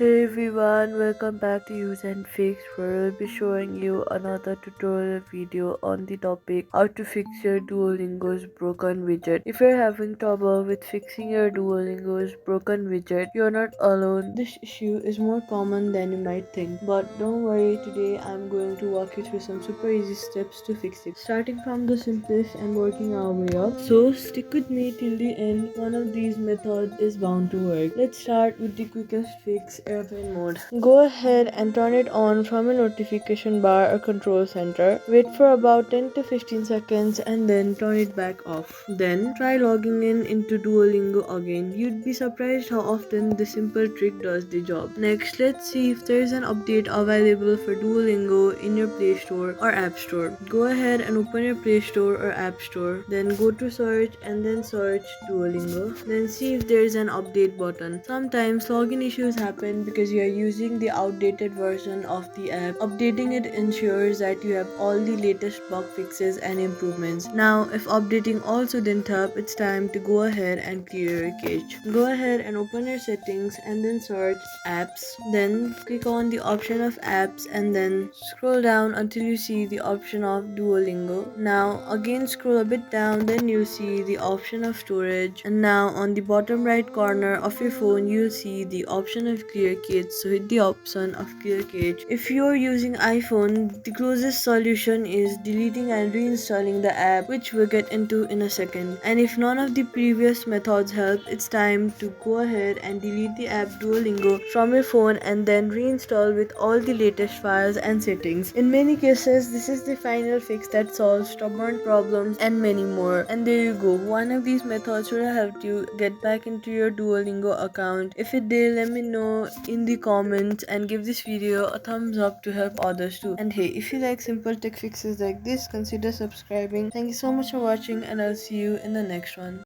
Hey everyone, welcome back to useNfix, where I'll be showing you another tutorial video on the topic how to fix your Duolingo's broken widget. If you're having trouble with fixing your Duolingo's broken widget, you're not alone. This issue is more common than you might think. But don't worry, today I'm going to walk you through some super easy steps to fix it. Starting from the simplest and working our way up. So stick with me till the end. One of these methods is bound to work. Let's start with the quickest fix, airplane mode. Go ahead and turn it on from a notification bar or control center. Wait for about 10 to 15 seconds and then turn it back off. Then try logging in into Duolingo again. You'd be surprised how often this simple trick does the job. Next, let's see if there's an update available for Duolingo in your Play Store or App Store. Go ahead and open your Play Store or App Store. Then go to search and then search Duolingo. Then see if there's an update button. Sometimes login issues happen because you are using the outdated version of the app. Updating it ensures that you have all the latest bug fixes and improvements. Now, if updating also didn't help, it's time to go ahead and clear your cache. Go ahead and open your settings and then search apps. Then click on the option of apps and then scroll down until you see the option of Duolingo. Now again scroll a bit down, then you'll see the option of storage, and now on the bottom right corner of your phone you'll see the option of clear cache. So hit the option of clear cache. If you're using iPhone, the closest solution is deleting and reinstalling the app, which we'll get into in a second. And if none of the previous methods help, it's time to go ahead and delete the app Duolingo from your phone and then reinstall with all the latest files and settings. In many cases, this is the final fix that solves stubborn problems and many more. And there you go. One of these methods should have helped you get back into your Duolingo account. If it did, let me know in the comments and give this video a thumbs up to help others too. And hey, if you like simple tech fixes like this, consider subscribing. Thank you so much for watching and I'll see you in the next one.